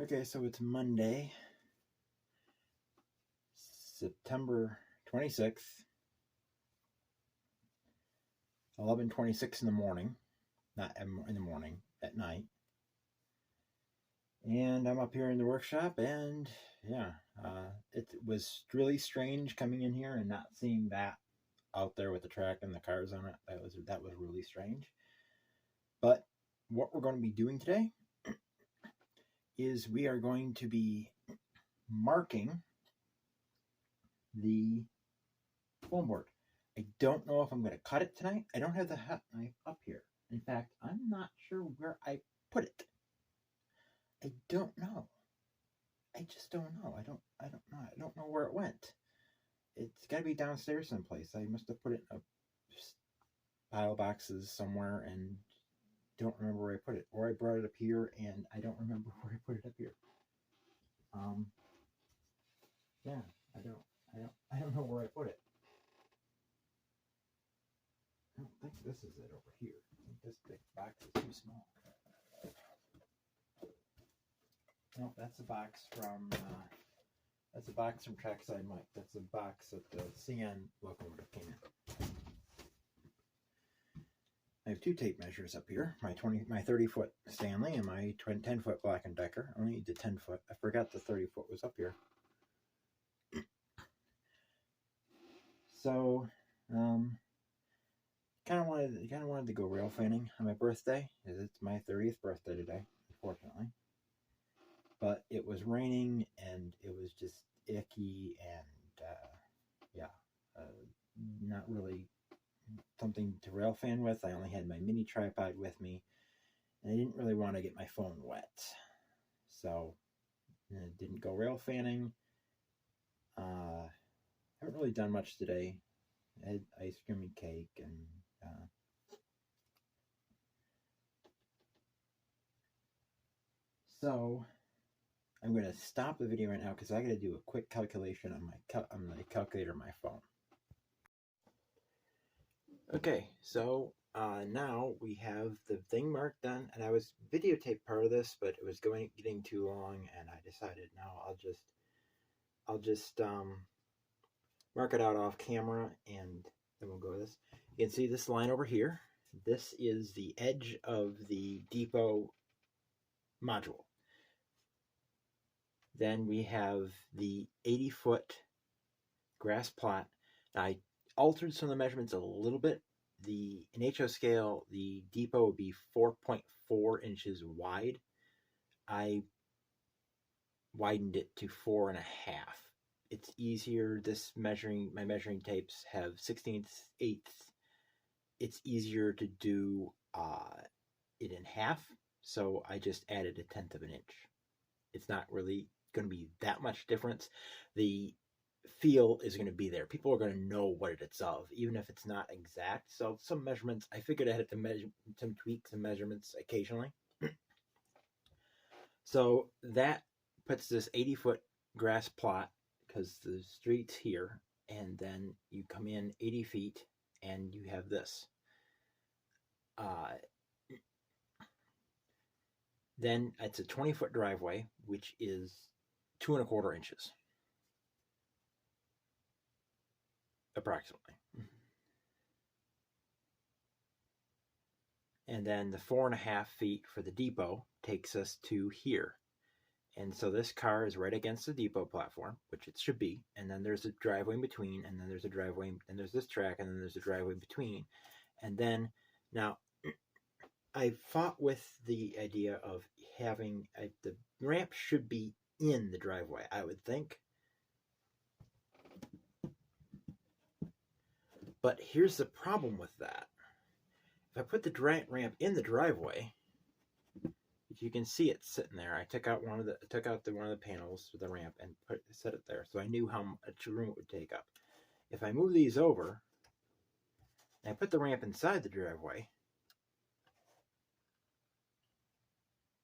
Okay, so it's Monday, September 26th, 11:26 in the morning, not in the morning, at night. And I'm up here in the workshop, and yeah, it was really strange coming in here and not seeing that out there with the track and the cars on it. That was really strange. But what we're going to be doing today is we are going to be marking the foam board. I don't know if I'm going to cut it tonight. I don't have the hot knife up here. In fact, I'm not sure where I put it. I don't know. I just don't know. I don't know. I don't know where it went. It's got to be downstairs someplace. I must have put it in a pile of boxes somewhere and don't remember where I put it. Or I brought it up here and I don't remember where I put it up here. Yeah, I don't know where I put it. I don't think this is it over here. I think this big box is too small. No, that's a box from Trackside Mike. That's a box that the CN locomotive came in. I have two tape measures up here. My 30-foot Stanley and my 10-foot Black & Decker. I only need the 10-foot. I forgot the 30-foot was up here. So, kind of wanted to go rail fanning on my birthday. It's my 30th birthday today, unfortunately. But it was raining and it was just icky and not really something to rail fan with. I only had my mini tripod with me, and I didn't really want to get my phone wet, so I didn't go rail fanning. Haven't really done much today. I had ice cream and cake, and so I'm going to stop the video right now because I got to do a quick calculation on the calculator on my phone. Okay, so now we have the thing marked done, and I was videotaped part of this, but it was getting too long, and I decided no, I'll just mark it out off camera, and then we'll go with this. You can see this line over here. This is the edge of the depot module. Then we have the 80-foot grass plot. Now, I altered some of the measurements a little bit. In HO scale, the depot would be 4.4 inches wide. I widened it to 4.5. It's easier. My measuring tapes have 16/8. It's easier to do it in half, so I just added 1/10 of an inch. It's not really going to be that much difference. The feel is going to be there. People are going to know what it's of, even if it's not exact. So some measurements, I figured I had to measure some tweaks and measurements occasionally. So that puts this 80-foot grass plot, because the street's here, and then you come in 80 feet and you have this. Then it's a 20-foot driveway, which is 2.25 inches. Approximately. And then the 4.5 feet for the depot takes us to here. And so this car is right against the depot platform, which it should be. And then there's a driveway in between, and then there's a driveway, and there's this track, and then there's a driveway in between. And then, now, I fought with the idea of having the ramp should be in the driveway, I would think. But here's the problem with that. If I put the ramp in the driveway, if you can see it sitting there, I took out one of the panels for the ramp and set it there, so I knew how much room it would take up. If I move these over and I put the ramp inside the driveway,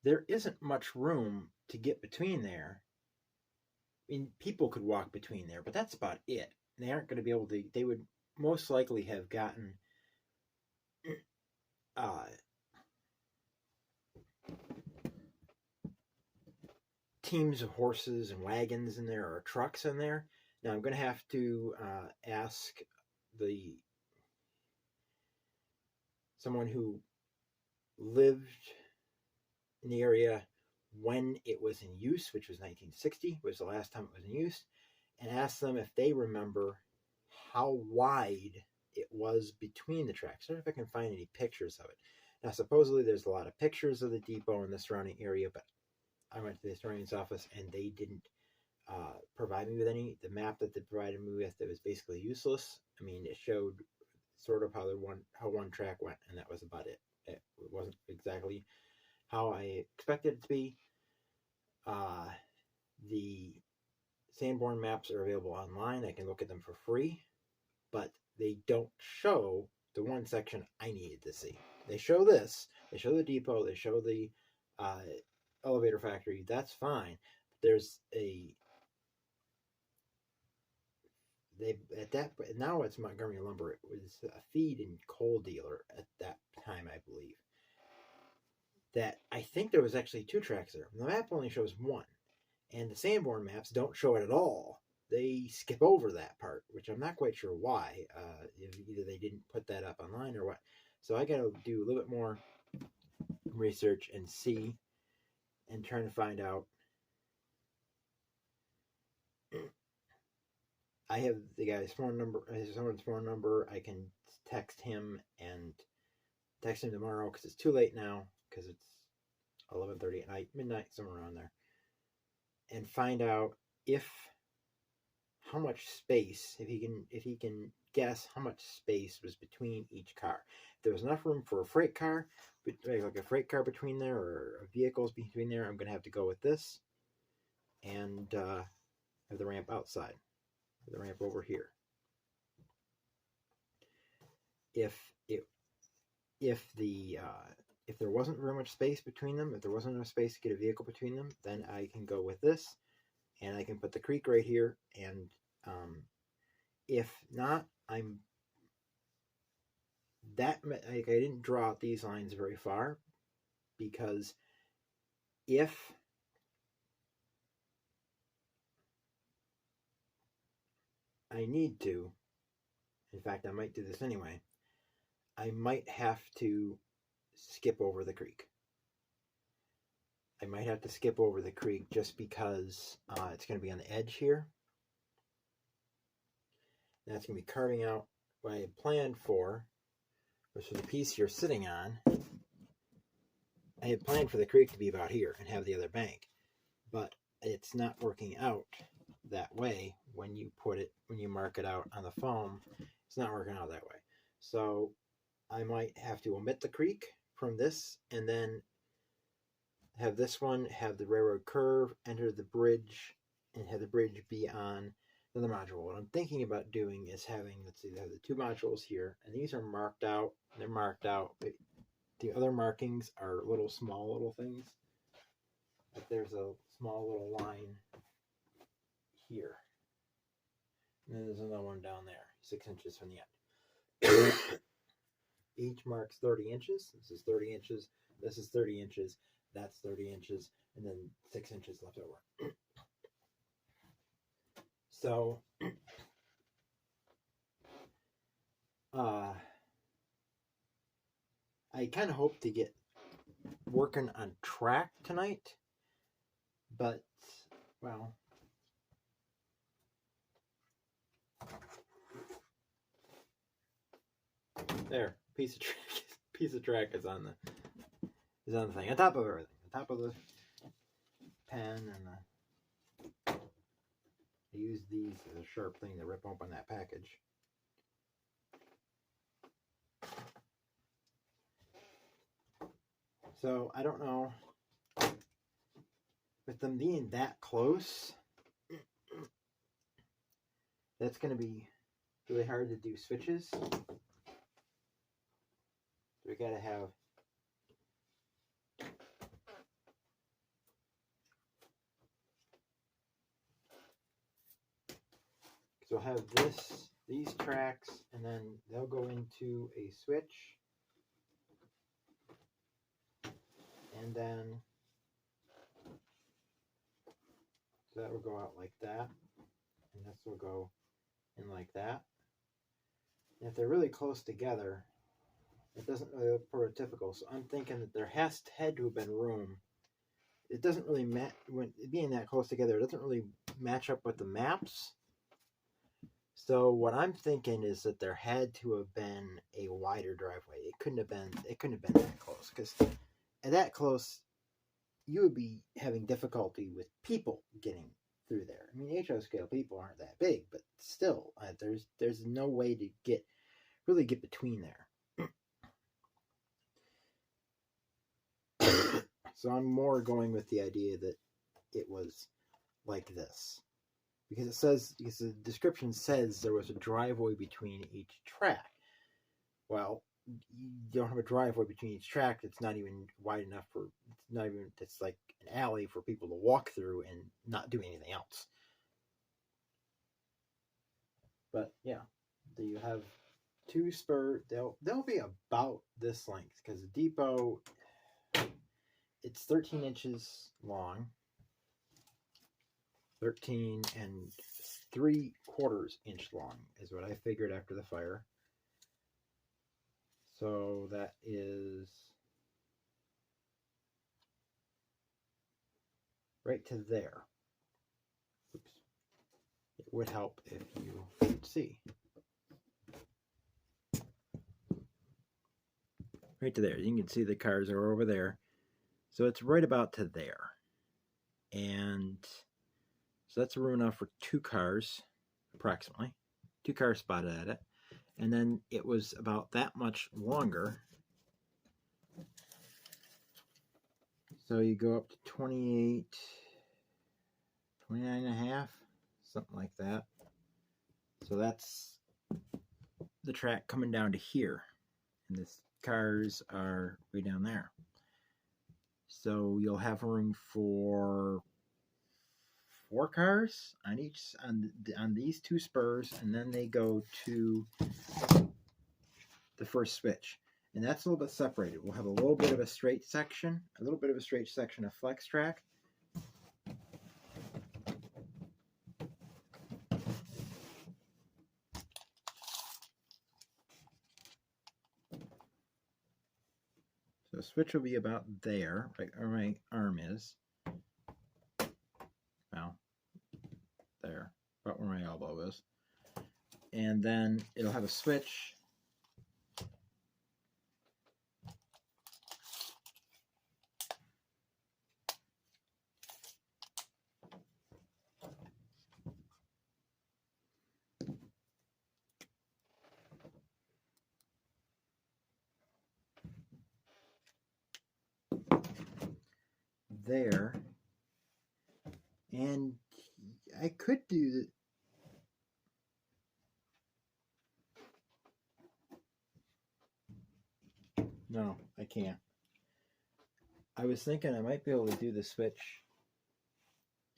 there isn't much room to get between there. I mean, people could walk between there, but that's about it. They aren't going to be able to. They would most likely have gotten teams of horses and wagons in there or trucks in there. Now I'm going to have to ask someone who lived in the area when it was in use, which was 1960, was the last time it was in use, and ask them if they remember how wide it was between the tracks. I don't know if I can find any pictures of it. Now, supposedly there's a lot of pictures of the depot in the surrounding area, but I went to the historian's office and they didn't provide me with any. The map that they provided me with, it was basically useless. I mean, it showed sort of how one track went, and that was about it. It wasn't exactly how I expected it to be. The Sanborn maps are available online. I can look at them for free, but they don't show the one section I needed to see. They show this. They show the depot. They show the elevator factory. That's fine. There's now it's Montgomery Lumber. It was a feed and coal dealer at that time, I believe. That I think there was actually 2 tracks there. The map only shows 1, and the Sanborn maps don't show it at all. They skip over that part, which I'm not quite sure why. Either they didn't put that up online or what. So I got to do a little bit more research and see, and trying to find out. I have the guy's phone number. Someone's phone number. I can text him tomorrow because it's too late now, because it's 11:30 at night, midnight, somewhere around there, and find out how much space, if he can guess how much space was between each car. If there was enough room for a freight car, like a freight car between there, or vehicles between there, I'm going to have to go with this, and have the ramp outside, the ramp over here. If there wasn't very much space between them, if there wasn't enough space to get a vehicle between them, then I can go with this, and I can put the creek right here. And if not, I didn't draw out these lines very far, because if I need to, in fact, I might do this anyway, I might have to skip over the creek. I might have to skip over the creek just because it's going to be on the edge here. That's going to be carving out what I had planned for, which is the piece you're sitting on. I had planned for the creek to be about here and have the other bank, but it's not working out that way when you mark it out on the foam. It's not working out that way. So I might have to omit the creek from this, and then have this one have the railroad curve, enter the bridge, and have the bridge be on another module. What I'm thinking about doing is having, let's see, they have the 2 modules here, and these are marked out. They're marked out. But the other markings are small little things. Like there's a small little line here. And then there's another one down there, 6 inches from the end. Each marks 30 inches. This is 30 inches. This is 30 inches. That's 30 inches. And then 6 inches left over. So, I kind of hope to get working on track tonight. But, well, there, piece of track is on the thing, on top of everything, on top of the pen, and I use these as a sharp thing to rip open that package. So I don't know, with them being that close, that's going to be really hard to do switches. We got to have so have these tracks, and then they'll go into a switch, and then that will go out like that, and this will go in like that. And if they're really close together, it doesn't really look prototypical. So I'm thinking that there had to have been room. It doesn't really when being that close together, it doesn't really match up with the maps. So what I'm thinking is that there had to have been a wider driveway. It couldn't have been that close, because at that close, you would be having difficulty with people getting through there. I mean, HO scale people aren't that big, but still, there's no way to really get between there. So I'm more going with the idea that it was like this, because the description says there was a driveway between each track. Well, you don't have a driveway between each track. It's not even wide enough it's like an alley for people to walk through and not do anything else. But yeah, there you have two spurs. They'll be about this length, because the depot, it's 13 inches long, 13 3/4 inch long is what I figured after the fire. So that is right to there. Oops. It would help if you could see. Right to there. You can see the cars are over there. So it's right about to there. And so that's room enough for 2 cars, approximately. 2 cars spotted at it. And then it was about that much longer. So you go up to 28, 29 and a half, something like that. So that's the track coming down to here. And the cars are way down there. So you'll have room for 4 cars on these 2 spurs, and then they go to the first switch, and that's a little bit separated. We'll have a little bit of a straight section, of flex track. So the switch will be about there, right where my arm is. Well, there, about where my elbow is. And then it'll have a switch. There, and I could do no, I can't. I was thinking I might be able to do the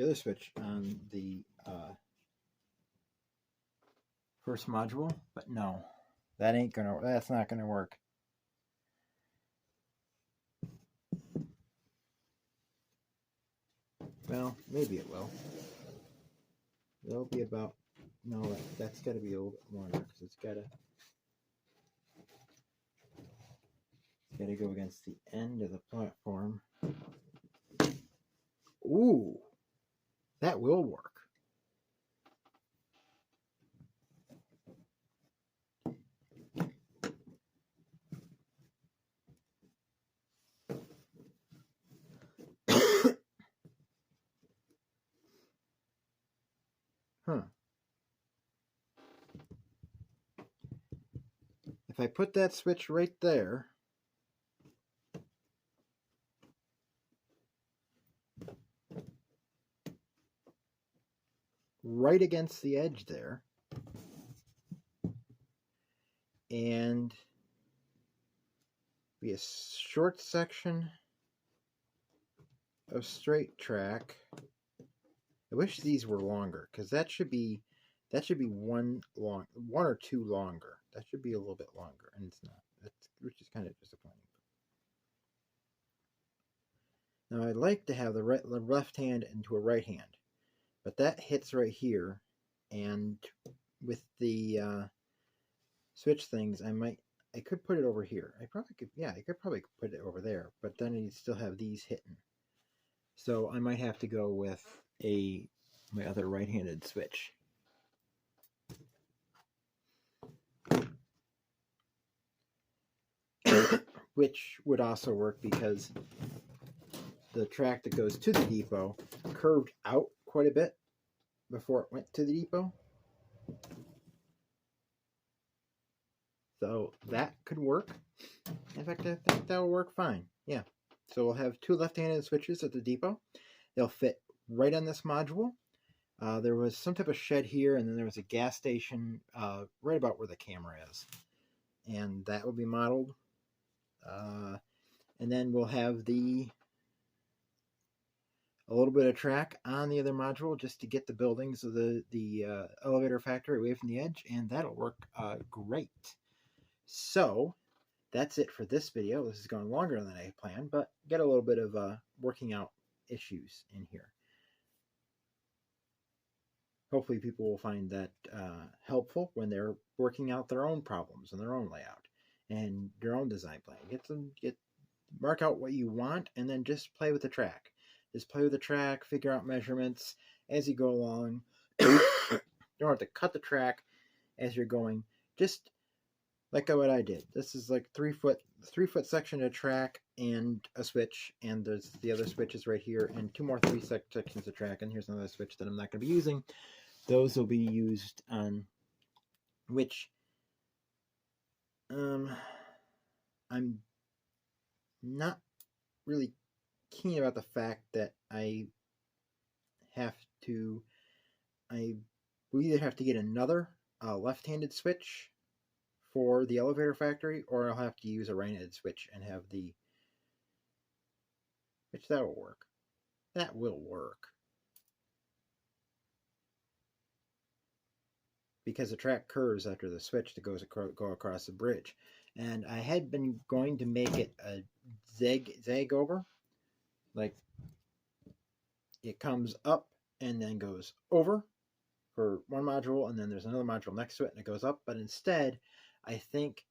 other switch on the first module, but no, that's not gonna work. Well, maybe it will. It'll be about, no, that's got to be a little bit longer, because it's got to go against the end of the platform. Ooh, that will work. Huh. If I put that switch right there, right against the edge there, and be a short section of straight track. I wish these were longer, because that should be one or two longer. That should be a little bit longer, and it's not. Which is kind of disappointing. Now I'd like to have the left hand into a right hand, But that hits right here, and with the switch things, I could put it over here. I could probably put it over there, but then you'd still have these hitting. So I might have to go with my other right-handed switch. Which would also work because the track that goes to the depot curved out quite a bit before it went to the depot. So that could work. In fact, I think that will work fine. Yeah. So we'll have two left-handed switches at the depot. They'll fit right on this module. There was some type of shed here, and then there was a gas station right about where the camera is. And that will be modeled. And then we'll have a little bit of track on the other module just to get the buildings of the elevator factory away from the edge, and that'll work great. So that's it for this video. This is going longer than I planned, but get a little bit of working out issues in here. Hopefully people will find that helpful when they're working out their own problems and their own layout and their own design plan. Mark out what you want and then just play with the track. Just play with the track, figure out measurements as you go along. You don't have to cut the track as you're going. Just like what I did. This is like 3 foot section of track and a switch, and there's the other switches right here, and 2 more 3 sections of track, and here's another switch that I'm not going to be using. Those will be used on which I'm not really keen about the fact that we either have to get another left-handed switch for the elevator factory, or I'll have to use a right-handed switch and have which that will work. That will work. Because the track curves after the switch that go across the bridge. And I had been going to make it a zag over. Like, it comes up and then goes over for one module, and then there's another module next to it, and it goes up. But instead, I think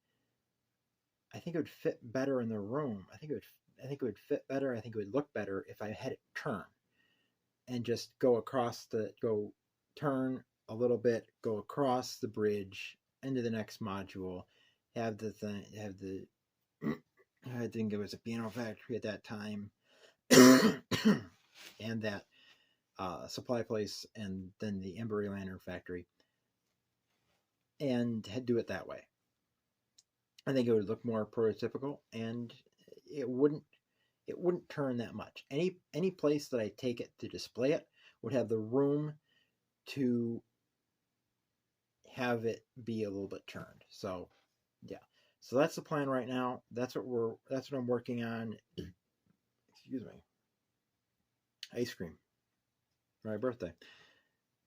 it would fit better in the room. I think it would fit better. I think it would look better if I had it turn and just turn a little bit, go across the bridge into the next module. I think it was a piano factory at that time, and that supply place, and then the Embry Lantern factory, and do it that way. I think it would look more prototypical, and it wouldn't turn that much. Any place that I take it to display it would have the room to have it be a little bit turned. So yeah. So that's the plan right now. That's what I'm working on. Excuse me. Ice cream. My birthday.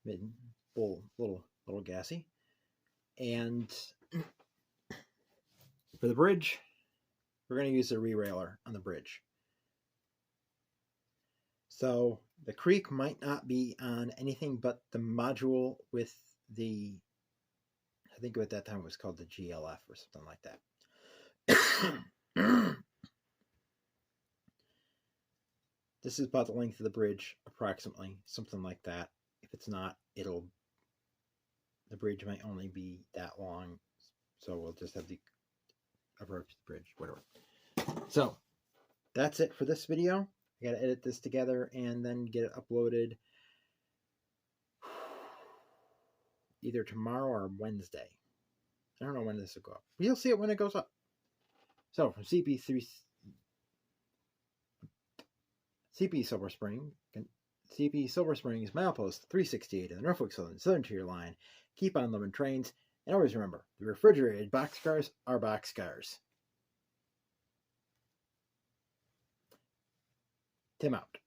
Made a little gassy. And for the bridge, we're going to use the re-railer on the bridge. So the creek might not be on anything but the module with I think at that time it was called the GLF or something like that. This is about the length of the bridge, approximately, something like that. If it's not, the bridge might only be that long, so we'll just have the approach the bridge, whatever. So that's it for this video. I gotta edit this together and then get it uploaded either tomorrow or Wednesday. I don't know when this will go up. You'll see it when it goes up. So from CP Silver Springs, milepost 368 in the Norfolk Southern Tier line. Keep on loving trains, and always remember, the refrigerated boxcars are boxcars. Tim out.